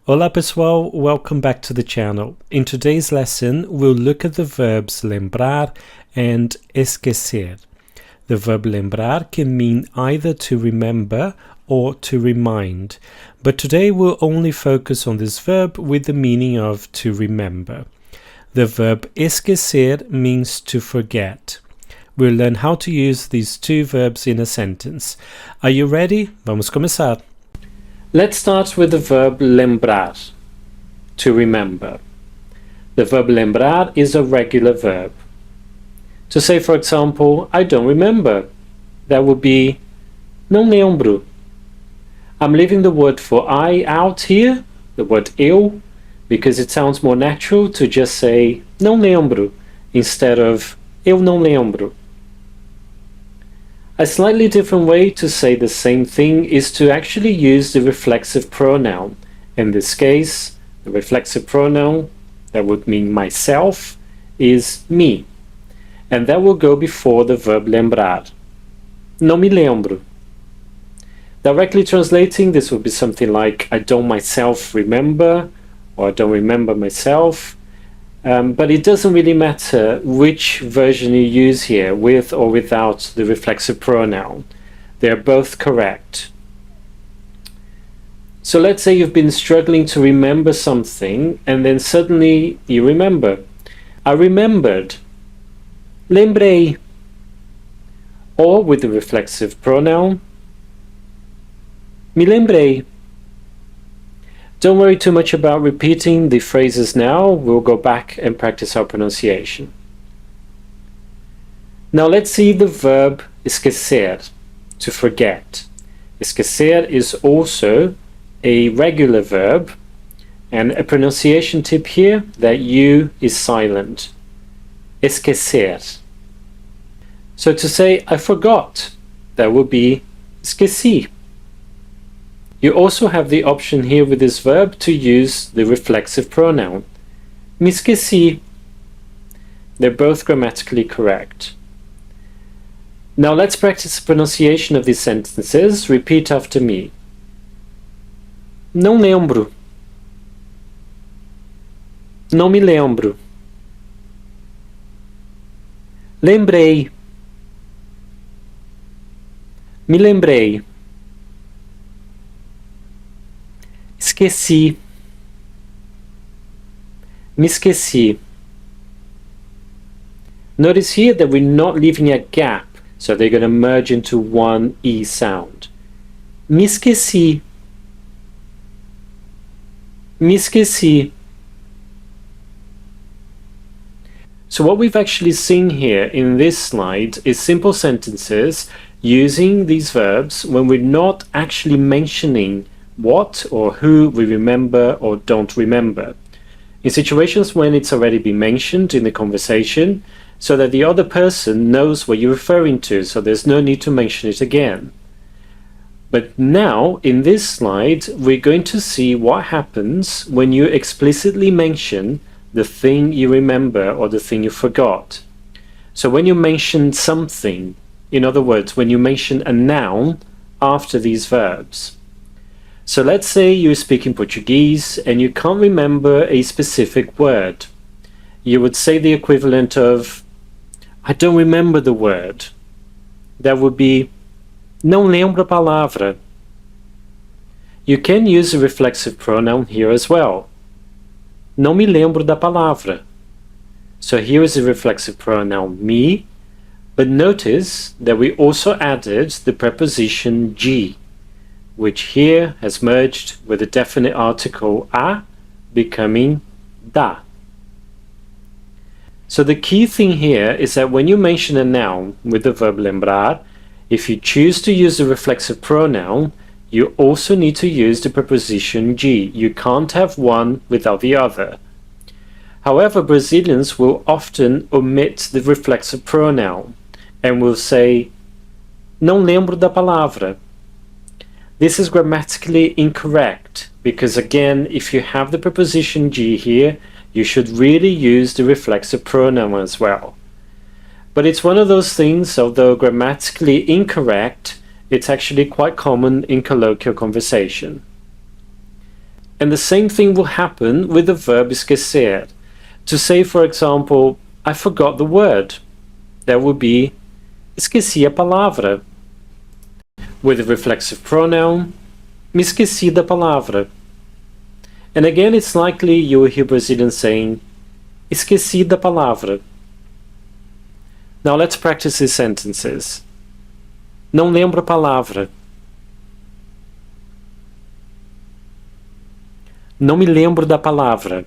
Olá pessoal, welcome back to the channel. In today's lesson, we'll look at the verbs lembrar and esquecer. The verb lembrar can mean either to remember or to remind, but today we'll only focus on this verb with the meaning of to remember. The verb esquecer means to forget. We'll learn how to use these two verbs in a sentence. Are you ready? Vamos começar. Let's start with the verb lembrar, to remember. The verb lembrar is a regular verb. To say, for example, I don't remember, that would be não lembro. I'm leaving the word for I out here, the word eu, because it sounds more natural to just say não lembro instead of eu não lembro. A slightly different way to say the same thing is to actually use the reflexive pronoun. In this case, the reflexive pronoun, that would mean myself, is me. And that will go before the verb lembrar. Não me lembro. Directly translating, this would be something like I don't myself remember, or I don't remember myself. But it doesn't really matter which version you use here, with or without the reflexive pronoun. They're both correct. So let's say you've been struggling to remember something, and then suddenly you remember. I remembered. Lembrei. Or with the reflexive pronoun, me lembrei. Don't worry too much about repeating the phrases now. We'll go back and practice our pronunciation. Now let's see the verb esquecer, to forget. Esquecer is also a regular verb, and a pronunciation tip here, that U is silent. Esquecer. So to say I forgot, that would be esqueci. You also have the option here with this verb to use the reflexive pronoun. Me esqueci. They're both grammatically correct. Now let's practice the pronunciation of these sentences. Repeat after me. Não lembro. Não me lembro. Lembrei. Me lembrei. Esqueci. Me esqueci. Notice here that we're not leaving a gap, so they're going to merge into one E sound. Me esqueci. Me esqueci. So what we've actually seen here in this slide is simple sentences using these verbs when we're not actually mentioning what or who we remember or don't remember. In situations when it's already been mentioned in the conversation, so that the other person knows what you're referring to, so there's no need to mention it again. But now, in this slide, we're going to see what happens when you explicitly mention the thing you remember or the thing you forgot. So when you mention something, in other words, when you mention a noun after these verbs. So let's say you're speaking Portuguese and you can't remember a specific word. You would say the equivalent of I don't remember the word. That would be não lembro a palavra. You can use a reflexive pronoun here as well. Não me lembro da palavra. So here is a reflexive pronoun me, but notice that we also added the preposition G, which here has merged with the definite article a, becoming da. So the key thing here is that when you mention a noun with the verb lembrar, if you choose to use the reflexive pronoun, you also need to use the preposition G. You can't have one without the other. However, Brazilians will often omit the reflexive pronoun and will say não lembro da palavra. This is grammatically incorrect because, again, if you have the preposition G here, you should really use the reflexive pronoun as well. But it's one of those things, although grammatically incorrect, it's actually quite common in colloquial conversation. And the same thing will happen with the verb esquecer. To say, for example, I forgot the word, that would be esqueci a palavra. With the reflexive pronoun, me esqueci da palavra. And again, it's likely you will hear Brazilians saying, esqueci da palavra. Now let's practice these sentences. Não lembro a palavra. Não me lembro da palavra.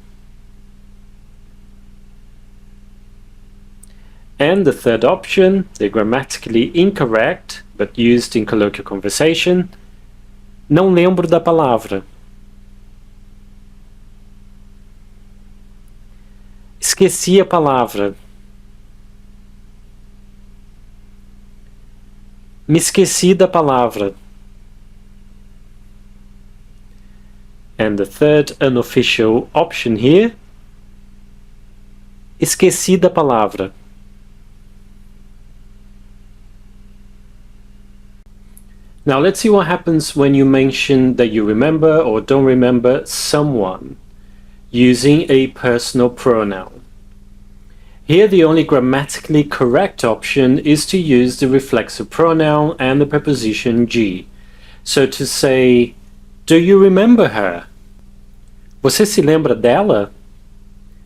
And the third option, the grammatically incorrect, but used in colloquial conversation, não lembro da palavra. Esqueci a palavra. Me esqueci da palavra. And the third unofficial option here, esqueci da palavra. Now let's see what happens when you mention that you remember or don't remember someone using a personal pronoun. Here the only grammatically correct option is to use the reflexive pronoun and the preposition G. So to say, do you remember her? Você se lembra dela?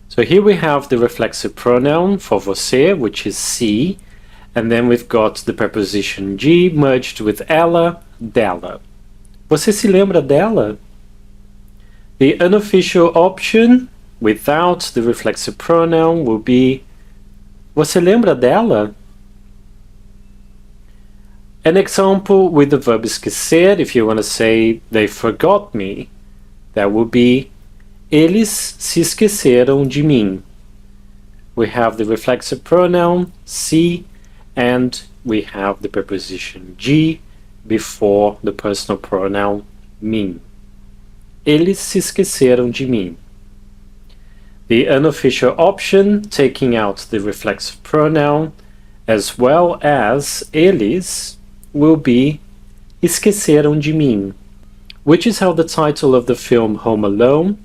So here we have the reflexive pronoun for você, which is se, and then we've got the preposition G merged with ela, dela. Você se lembra dela? The unofficial option without the reflexive pronoun will be você lembra dela? An example with the verb esquecer, if you want to say they forgot me, that would be eles se esqueceram de mim. We have the reflexive pronoun se and we have the preposition G before the personal pronoun mim. Eles se esqueceram de mim. The unofficial option, taking out the reflexive pronoun, as well as eles, will be esqueceram de mim, which is how the title of the film Home Alone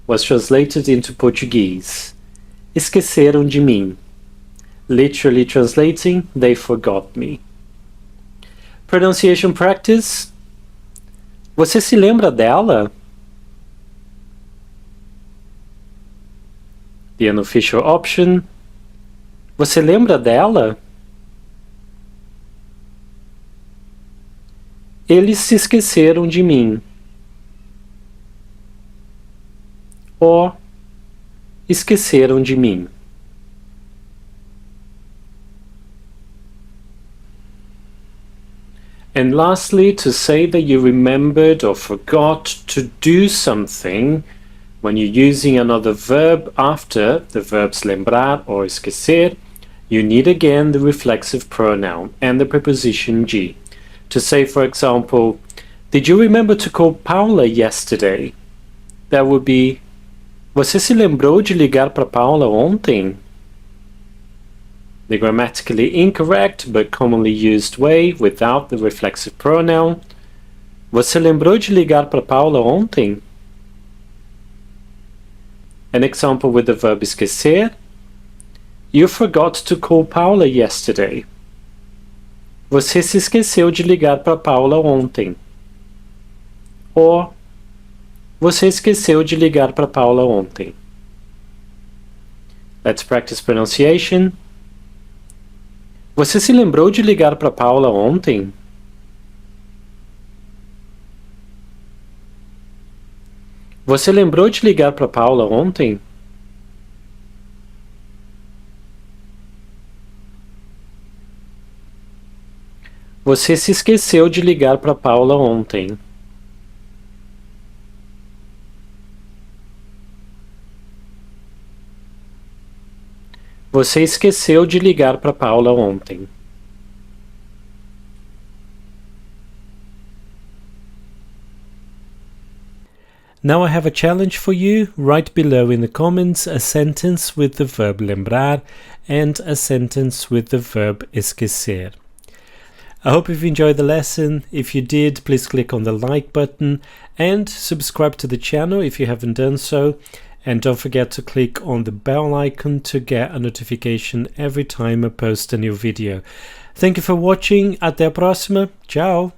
was translated into Portuguese. Esqueceram de mim. Literally translating, they forgot me. Pronunciation practice. Você se lembra dela? The unofficial option. Você lembra dela? Eles se esqueceram de mim. Or esqueceram de mim. And lastly, to say that you remembered or forgot to do something when you're using another verb after the verbs lembrar or esquecer, you need again the reflexive pronoun and the preposition G. To say, for example, did you remember to call Paula yesterday? That would be, você se lembrou de ligar para Paula ontem? The grammatically incorrect but commonly used way without the reflexive pronoun. Você lembrou de ligar para Paula ontem? An example with the verb esquecer. You forgot to call Paula yesterday. Você se esqueceu de ligar para Paula ontem. Or, você esqueceu de ligar para Paula ontem. Let's practice pronunciation. Você se lembrou de ligar para Paula ontem? Você lembrou de ligar para Paula ontem? Você se esqueceu de ligar para Paula ontem. Você esqueceu de ligar para Paula ontem. Now I have a challenge for you. Write below in the comments a sentence with the verb lembrar and a sentence with the verb esquecer. I hope you've enjoyed the lesson. If you did, please click on the like button and subscribe to the channel if you haven't done so. And don't forget to click on the bell icon to get a notification every time I post a new video. Thank you for watching. Até a próxima. Ciao.